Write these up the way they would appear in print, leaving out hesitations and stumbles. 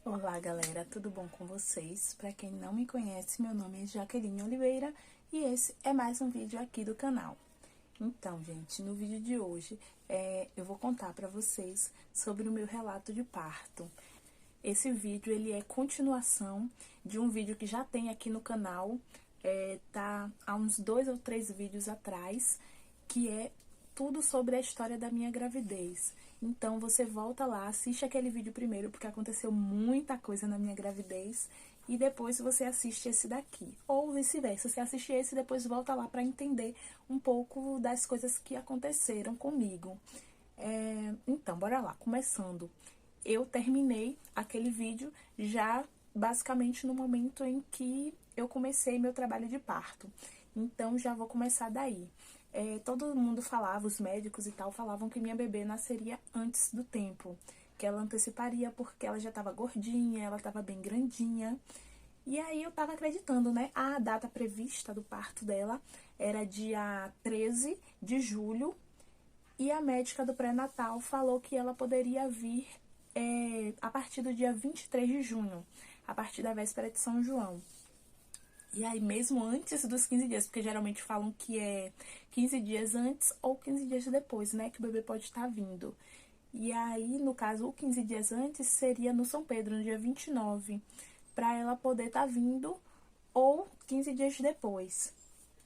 Olá galera, tudo bom com vocês? Para quem não me conhece, meu nome é Jaqueline Oliveira e esse é mais um vídeo aqui do canal. Então, gente, no vídeo de hoje eu vou contar para vocês sobre o meu relato de parto. Esse vídeo ele é continuação de um vídeo que já tem aqui no canal, tá há uns 2 ou 3 vídeos atrás, que é tudo sobre a história da minha gravidez. Então, você volta lá, assiste aquele vídeo primeiro, porque aconteceu muita coisa na minha gravidez, e depois você assiste esse daqui. Ou vice-versa, você assiste esse e depois volta lá para entender um pouco das coisas que aconteceram comigo. Então, bora lá, começando. Eu terminei aquele vídeo já basicamente no momento em que eu comecei meu trabalho de parto. Então, já vou começar daí. Todo mundo falava, os médicos e tal, falavam que minha bebê nasceria antes do tempo, que ela anteciparia porque ela já estava gordinha, ela estava bem grandinha. E aí eu tava acreditando, né? A data prevista do parto dela era dia 13 de julho e a médica do pré-natal falou que ela poderia vir a partir do dia 23 de junho, a partir da véspera de São João. E aí, mesmo antes dos 15 dias, porque geralmente falam que é 15 dias antes ou 15 dias depois, né, que o bebê pode estar vindo. E aí, no caso, o 15 dias antes seria no São Pedro, no dia 29, para ela poder estar vindo, ou 15 dias depois.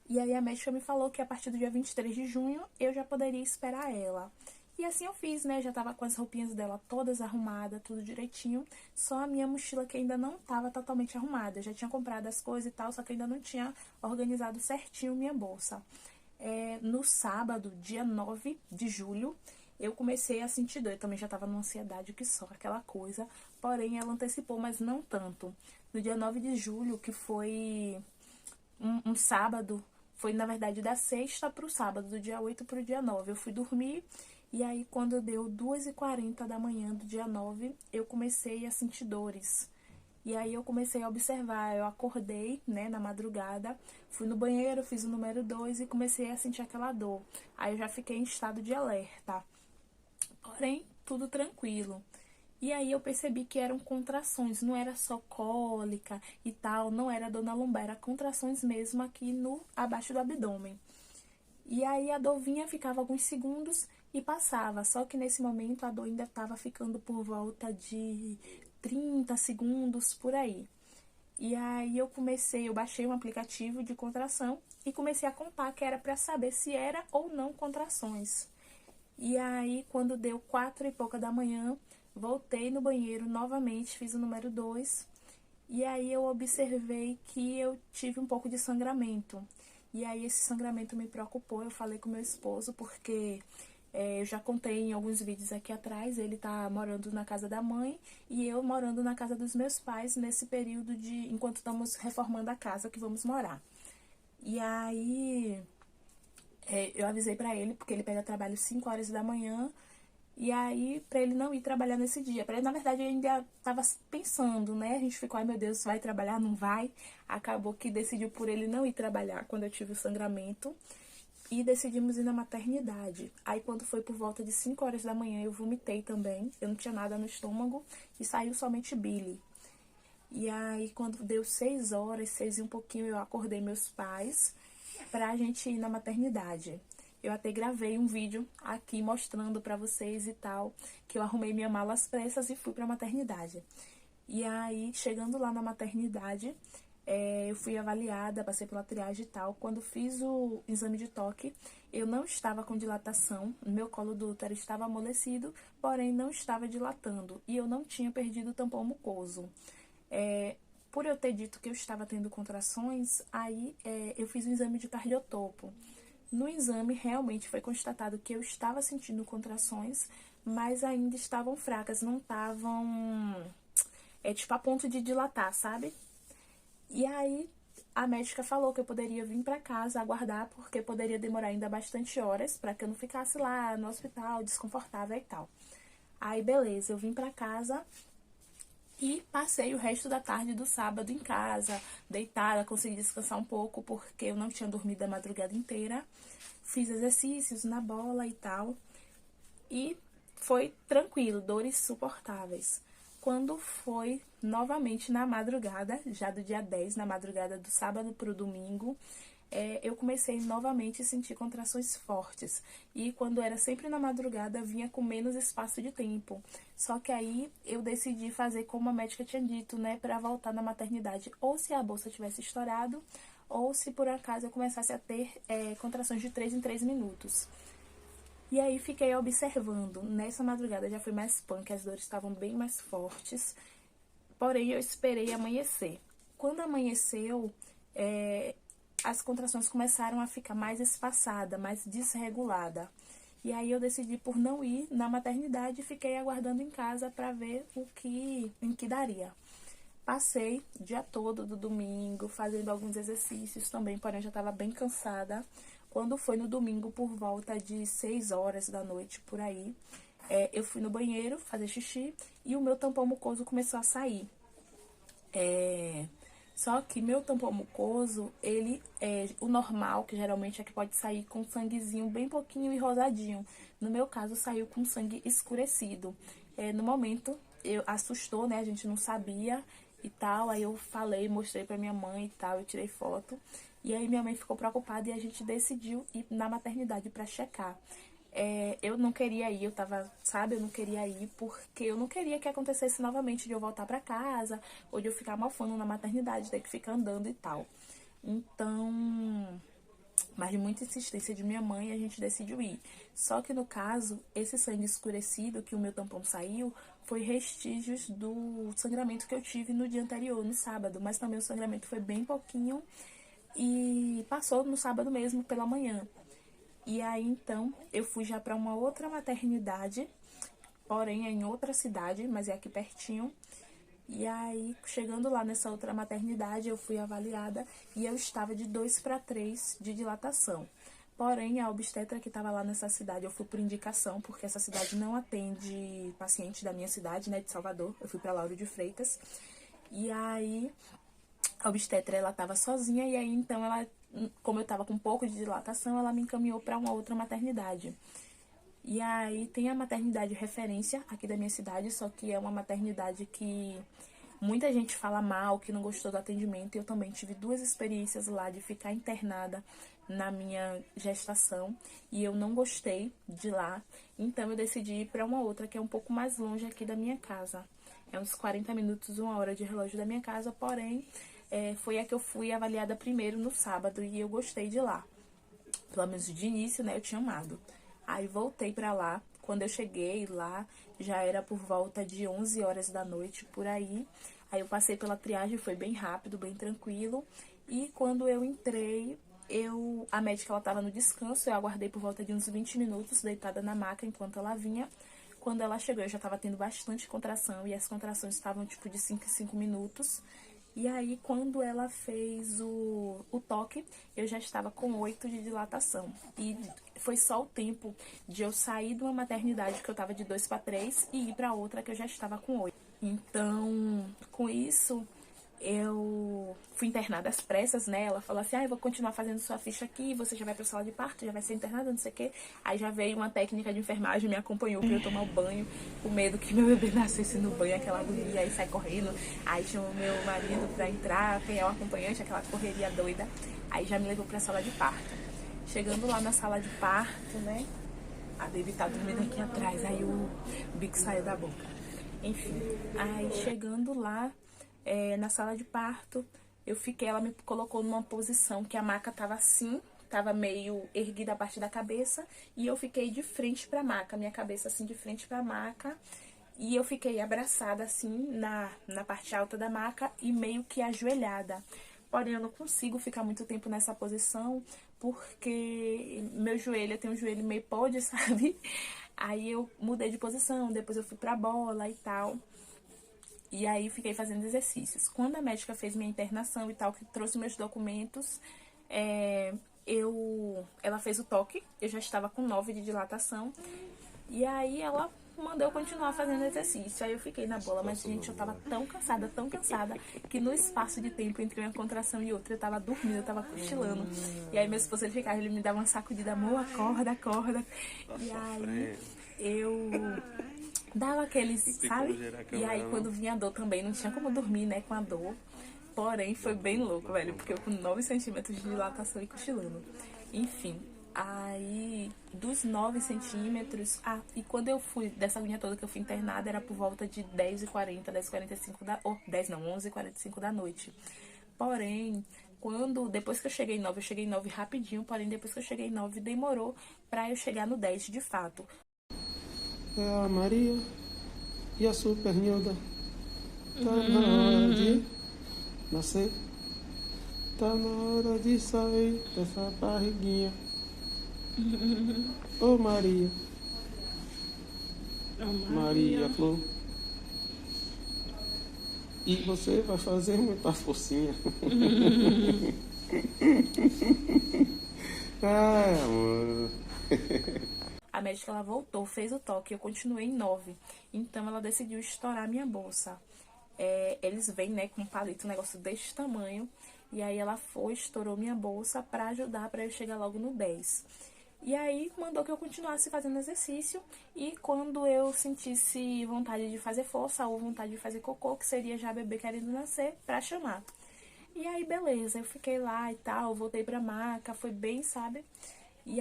E aí, a médica me falou que a partir do dia 23 de junho eu já poderia esperar ela. E assim eu fiz, né? Já tava com as roupinhas dela todas arrumadas, tudo direitinho. Só a minha mochila que ainda não tava totalmente arrumada. Eu já tinha comprado as coisas e tal, só que ainda não tinha organizado certinho minha bolsa. No sábado, dia 9 de julho, eu comecei a sentir dor. Eu também já tava numa ansiedade que só, aquela coisa. Porém, ela antecipou, mas não tanto. No dia 9 de julho, que foi um sábado, foi na verdade da sexta pro sábado, do dia 8 pro dia 9. Eu fui dormir. E aí, quando deu 2h40 da manhã do dia 9, eu comecei a sentir dores. E aí, eu comecei a observar. Eu acordei, né, na madrugada, fui no banheiro, fiz o número 2 e comecei a sentir aquela dor. Aí, eu já fiquei em estado de alerta. Porém, tudo tranquilo. E aí, eu percebi que eram contrações, não era só cólica e tal, não era dor na lombar, era contrações mesmo aqui abaixo do abdômen. E aí a dor vinha, ficava alguns segundos e passava. Só que nesse momento a dor ainda estava ficando por volta de 30 segundos, por aí. E aí eu baixei um aplicativo de contração e comecei a contar que era para saber se era ou não contrações. E aí quando deu 4 e pouca da manhã, voltei no banheiro novamente, fiz o número 2. E aí eu observei que eu tive um pouco de sangramento. E aí esse sangramento me preocupou, eu falei com meu esposo, porque eu já contei em alguns vídeos aqui atrás, ele tá morando na casa da mãe e eu morando na casa dos meus pais nesse período enquanto estamos reformando a casa que vamos morar. E aí eu avisei pra ele, porque ele pega trabalho 5 horas da manhã, e aí, pra ele não ir trabalhar nesse dia. Pra ele, na verdade, eu ainda tava pensando, né? A gente ficou, ai meu Deus, vai trabalhar? Não vai? Acabou que decidiu por ele não ir trabalhar quando eu tive o sangramento. E decidimos ir na maternidade. Aí, quando foi por volta de 5 horas da manhã, eu vomitei também. Eu não tinha nada no estômago e saiu somente bile. E aí, quando deu 6 horas, 6 e um pouquinho, eu acordei meus pais pra gente ir na maternidade. Eu até gravei um vídeo aqui mostrando pra vocês e tal, que eu arrumei minha mala às pressas e fui pra maternidade. E aí, chegando lá na maternidade, eu fui avaliada, passei pela triagem e tal. Quando fiz o exame de toque, eu não estava com dilatação, meu colo do útero estava amolecido, porém não estava dilatando. E eu não tinha perdido o tampão mucoso. Por eu ter dito que eu estava tendo contrações, aí eu fiz um exame de cardiotopo. No exame, realmente foi constatado que eu estava sentindo contrações, mas ainda estavam fracas, não estavam, tipo, a ponto de dilatar, sabe? E aí, a médica falou que eu poderia vir pra casa aguardar, porque poderia demorar ainda bastante horas, pra que eu não ficasse lá no hospital, desconfortável e tal. Aí, beleza, eu vim pra casa e passei o resto da tarde do sábado em casa, deitada, consegui descansar um pouco, porque eu não tinha dormido a madrugada inteira. Fiz exercícios na bola e tal. E foi tranquilo, dores suportáveis. quando foi novamente na madrugada, já do dia 10, na madrugada do sábado para o domingo, eu comecei novamente a sentir contrações fortes. E quando era sempre na madrugada, vinha com menos espaço de tempo. Só que aí eu decidi fazer como a médica tinha dito, né, para voltar na maternidade. Ou se a bolsa tivesse estourado, ou se por acaso eu começasse a ter contrações de 3 em 3 minutos. E aí fiquei observando. Nessa madrugada já foi mais punk, as dores estavam bem mais fortes. Porém, eu esperei amanhecer. Quando amanheceu, as contrações começaram a ficar mais espaçada, mais desregulada. E aí eu decidi por não ir na maternidade e fiquei aguardando em casa para ver em que daria. Passei o dia todo do domingo fazendo alguns exercícios também, porém eu já estava bem cansada. Quando foi no domingo, por volta de 6 horas da noite, por aí, eu fui no banheiro fazer xixi e o meu tampão mucoso começou a sair. Só que meu tampão mucoso, ele é o normal, que geralmente é que pode sair com sanguezinho bem pouquinho e rosadinho. No meu caso, saiu com sangue escurecido. No momento, assustou, né? A gente não sabia e tal. Aí eu falei, mostrei pra minha mãe e tal, eu tirei foto. E aí minha mãe ficou preocupada e a gente decidiu ir na maternidade pra checar. Eu não queria ir, eu não queria ir porque eu não queria que acontecesse novamente de eu voltar pra casa ou de eu ficar mofando na maternidade, ter que ficar andando e tal. Então, mas de muita insistência de minha mãe, a gente decidiu ir. Só que no caso, esse sangue escurecido que o meu tampão saiu, foi restígios do sangramento que eu tive no dia anterior, no sábado, mas também o sangramento foi bem pouquinho e passou no sábado mesmo pela manhã. E aí, então, eu fui já para uma outra maternidade, porém é em outra cidade, mas é aqui pertinho. E aí, chegando lá nessa outra maternidade, eu fui avaliada e eu estava de 2 para 3 de dilatação. Porém, a obstetra que estava lá nessa cidade, eu fui por indicação, porque essa cidade não atende pacientes da minha cidade, né, de Salvador. Eu fui para Lauro de Freitas. E aí, a obstetra, ela estava sozinha e aí, então, como eu estava com um pouco de dilatação, ela me encaminhou para uma outra maternidade. E aí tem a maternidade referência aqui da minha cidade, só que é uma maternidade que muita gente fala mal, que não gostou do atendimento. Eu também tive 2 experiências lá de ficar internada na minha gestação e eu não gostei de lá. Então eu decidi ir para uma outra que é um pouco mais longe aqui da minha casa. É uns 40 minutos, 1 hora de relógio da minha casa, porém foi a que eu fui avaliada primeiro no sábado e eu gostei de lá. Pelo menos de início, né, eu tinha amado. Aí voltei pra lá. Quando eu cheguei lá, já era por volta de 11 horas da noite, por aí. Aí eu passei pela triagem, foi bem rápido, bem tranquilo. E quando eu entrei, a médica, ela tava no descanso, eu aguardei por volta de uns 20 minutos, deitada na maca, enquanto ela vinha. Quando ela chegou, eu já tava tendo bastante contração, e as contrações estavam, tipo, de 5 em 5 minutos. E aí, quando ela fez o toque, eu já estava com 8 de dilatação. E foi só o tempo de eu sair de uma maternidade que eu estava de 2 para 3 e ir para outra que eu já estava com 8. Então, com isso, eu fui internada às pressas, né? Ela falou assim, eu vou continuar fazendo sua ficha aqui, você já vai pra sala de parto, já vai ser internada, não sei o quê. Aí já veio uma técnica de enfermagem, me acompanhou pra eu tomar o banho, com medo que meu bebê nascesse no banho, aquela agonia, aí sai correndo. Aí chama o meu marido pra entrar, quem é o acompanhante, aquela correria doida. Aí já me levou pra sala de parto. Chegando lá na sala de parto, né? A baby tá dormindo aqui atrás, aí o bico saiu da boca. Enfim, aí chegando lá, na sala de parto, ela me colocou numa posição que a maca tava assim, tava meio erguida a parte da cabeça, e eu fiquei de frente pra maca, minha cabeça assim de frente pra maca, e eu fiquei abraçada assim na parte alta da maca e meio que ajoelhada. Porém, eu não consigo ficar muito tempo nessa posição, porque eu tenho um joelho meio podre, sabe? Aí eu mudei de posição, depois eu fui pra bola e tal. E aí fiquei fazendo exercícios. Quando a médica fez minha internação e tal, que trouxe meus documentos, ela fez o toque, eu já estava com 9 de dilatação. E aí ela mandou eu continuar fazendo exercício. Aí eu fiquei na bola, mas gente, eu tava tão cansada, que no espaço de tempo entre uma contração e outra, eu tava dormindo, eu tava cochilando. E aí meu esposo, ele me dava uma sacudida, amor, acorda. E aí Dava aqueles, Não tem como sabe? gerar a E aí câmera, quando não. vinha a dor também, não tinha como dormir, né, com a dor. Porém, foi bem louco, velho, porque eu com 9 centímetros de dilatação e cochilando. Enfim, aí dos 9 centímetros... Ah, e quando eu fui, dessa agonia toda que eu fui internada, era por volta de 10h40, 10h45 da... Oh, 10 não, 11h45 da noite. Porém, depois que eu cheguei em 9, eu cheguei em 9 rapidinho, porém depois que eu cheguei em 9, demorou pra eu chegar no 10 de fato. É a Maria e a Super Nilda. Tá na hora de nascer. Tá na hora de sair dessa barriguinha. Ô Maria, Maria Flor. E você vai fazer muita forcinha. Ai, amor. A médica, ela voltou, fez o toque, eu continuei em 9. Então, ela decidiu estourar minha bolsa. Eles vêm, né, com um palito, um negócio desse tamanho. E aí, ela foi, estourou minha bolsa pra ajudar, pra eu chegar logo no 10. E aí, mandou que eu continuasse fazendo exercício. E quando eu sentisse vontade de fazer força ou vontade de fazer cocô, que seria já bebê querendo nascer, pra chamar. E aí, beleza, eu fiquei lá e tal, voltei pra maca, foi bem, sabe? E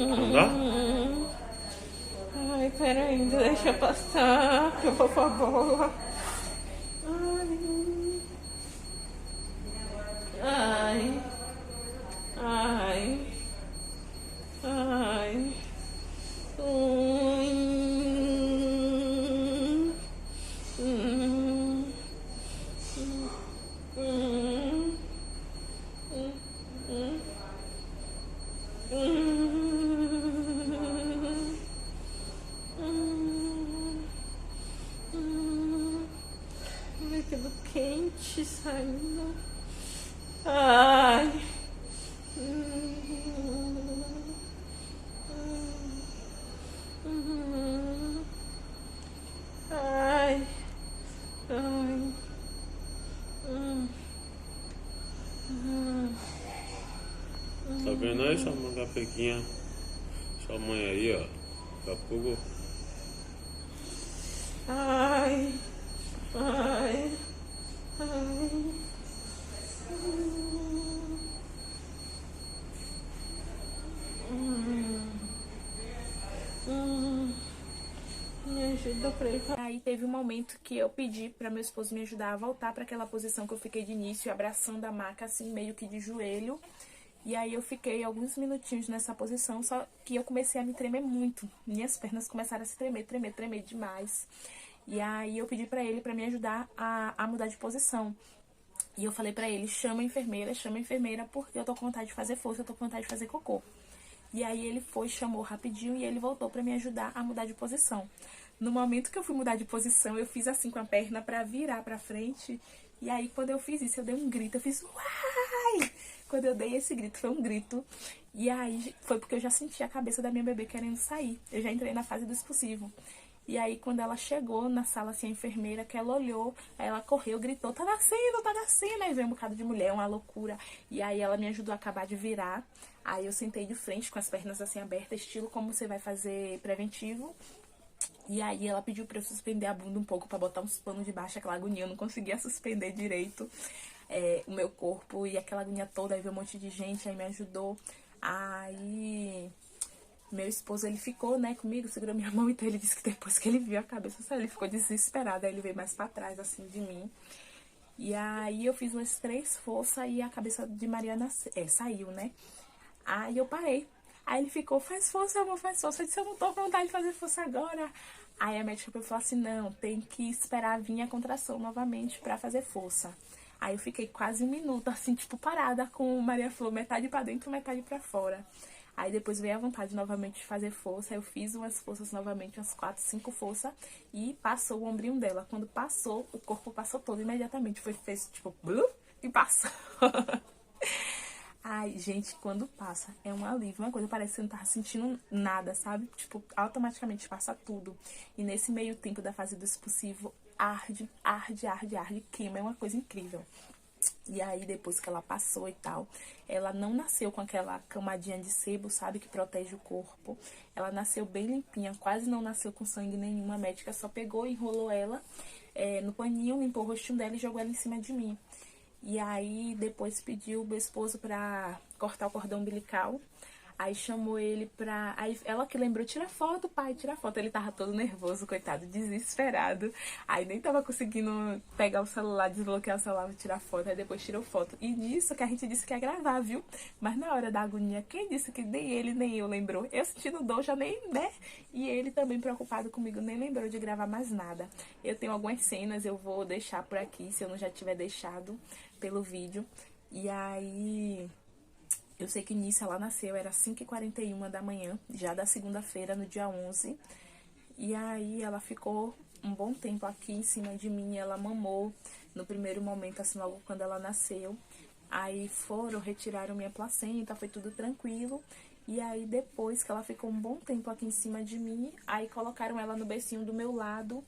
Não dá? ai, peraí, deixa eu passar, que eu vou pra bola. Ai, ai, ai. Ai, tudo quente saindo. Ai. Ai. Ai. Tá vendo aí, sua manga pequinha? Sua mãe aí, ó. Daqui a pouco. Ai. Ai. Ai. Me ajuda pra ir. Aí teve um momento que eu pedi pra meu esposo me ajudar a voltar pra aquela posição que eu fiquei de início, abraçando a maca assim, meio que de joelho. E aí eu fiquei alguns minutinhos nessa posição, só que eu comecei a me tremer muito. Minhas pernas começaram a se tremer, tremer, tremer demais. E aí eu pedi pra ele pra me ajudar a mudar de posição. E eu falei pra ele, chama a enfermeira, porque eu tô com vontade de fazer força, eu tô com vontade de fazer cocô. E aí ele foi, chamou rapidinho e ele voltou pra me ajudar a mudar de posição. No momento que eu fui mudar de posição, eu fiz assim com a perna pra virar pra frente. E aí quando eu fiz isso, eu dei um grito, eu fiz uai! Quando eu dei esse grito, foi um grito. E aí foi porque eu já senti a cabeça da minha bebê querendo sair. Eu já entrei na fase do expulsivo. E aí, quando ela chegou na sala, assim, a enfermeira, que ela olhou, aí ela correu, gritou, tá nascendo, tá nascendo. Aí veio um bocado de mulher, uma loucura. E aí ela me ajudou a acabar de virar. Aí eu sentei de frente com as pernas assim abertas, estilo como você vai fazer preventivo. E aí ela pediu pra eu suspender a bunda um pouco, pra botar uns panos debaixo, aquela agonia, eu não conseguia suspender direito o meu corpo. E aquela agonia toda, aí veio um monte de gente, aí me ajudou. Aí meu esposo, ele ficou, né, comigo, segurou minha mão, então ele disse que depois que ele viu a cabeça sair, ele ficou desesperado, aí ele veio mais pra trás, assim, de mim. E aí eu fiz umas 3 forças e a cabeça de Mariana saiu, né? Aí eu parei. Aí ele ficou, faz força, amor, faz força. Eu disse, eu não tô com vontade de fazer força agora. Aí a médica falou assim, não, tem que esperar vir a contração novamente pra fazer força. Aí eu fiquei quase 1 minuto, assim, tipo, parada com Maria Flor, metade pra dentro, metade pra fora. Aí depois veio a vontade novamente de fazer força, eu fiz umas forças novamente, umas 4, 5 forças, e passou o ombrinho dela. Quando passou, o corpo passou todo imediatamente, fez tipo, e passou. Ai, gente, quando passa, é um alívio, uma coisa, parece que você não tá sentindo nada, sabe? Tipo, automaticamente passa tudo. E nesse meio tempo da fase do expulsivo, arde, arde, arde, arde, queima, é uma coisa incrível. E aí, depois que ela passou e tal, ela não nasceu com aquela camadinha de sebo, sabe, que protege o corpo. Ela nasceu bem limpinha, quase não nasceu com sangue nenhum. A médica só pegou, enrolou ela no paninho, limpou o rostinho dela e jogou ela em cima de mim. E aí, depois pediu o meu esposo pra cortar o cordão umbilical. Aí chamou ele pra... Aí ela que lembrou, tira foto, pai, tira foto. Ele tava todo nervoso, coitado, desesperado. Aí nem tava conseguindo pegar o celular, desbloquear o celular pra tirar foto. Aí depois tirou foto. E nisso que a gente disse que ia gravar, viu? Mas na hora da agonia, quem disse que nem ele nem eu lembrou? Eu sentindo dor já nem, né? E ele também preocupado comigo, nem lembrou de gravar mais nada. Eu tenho algumas cenas, eu vou deixar por aqui, se eu não já tiver deixado pelo vídeo. E aí... Eu sei que nisso ela nasceu, era 5h41 da manhã, já da segunda-feira, no dia 11. E aí ela ficou um bom tempo aqui em cima de mim, ela mamou no primeiro momento, assim, logo quando ela nasceu. Aí retiraram minha placenta, foi tudo tranquilo. E aí depois que ela ficou um bom tempo aqui em cima de mim, aí colocaram ela no bercinho do meu lado,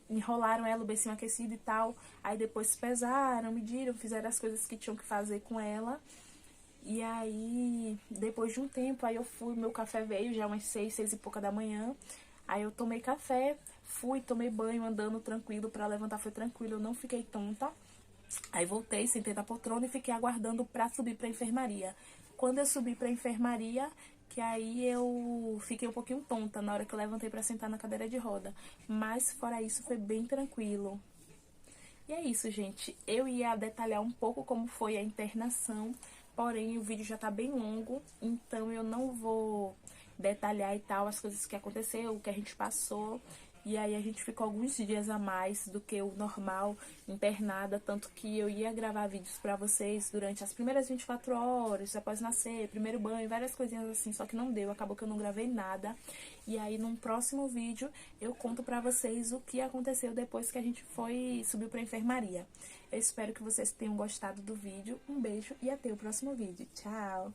enrolaram ela, o bercinho aquecido e tal. Aí depois pesaram, mediram, fizeram as coisas que tinham que fazer com ela. E aí, depois de um tempo, aí eu fui, meu café veio já umas 6 e pouca da manhã. Aí eu tomei café, tomei banho, andando tranquilo, pra levantar foi tranquilo, eu não fiquei tonta. Aí voltei, sentei na poltrona e fiquei aguardando pra subir pra enfermaria. Quando eu subi pra enfermaria, que aí eu fiquei um pouquinho tonta na hora que eu levantei pra sentar na cadeira de roda. Mas fora isso, foi bem tranquilo. E é isso, gente. Eu ia detalhar um pouco como foi a internação, porém o vídeo já tá bem longo, então eu não vou detalhar e tal as coisas que aconteceu, o que a gente passou. E aí a gente ficou alguns dias a mais do que o normal internada, tanto que eu ia gravar vídeos pra vocês durante as primeiras 24 horas, após nascer, primeiro banho, várias coisinhas assim, só que não deu, acabou que eu não gravei nada. E aí num próximo vídeo eu conto pra vocês o que aconteceu depois que a gente subiu pra enfermaria. Eu espero que vocês tenham gostado do vídeo, um beijo e até o próximo vídeo. Tchau!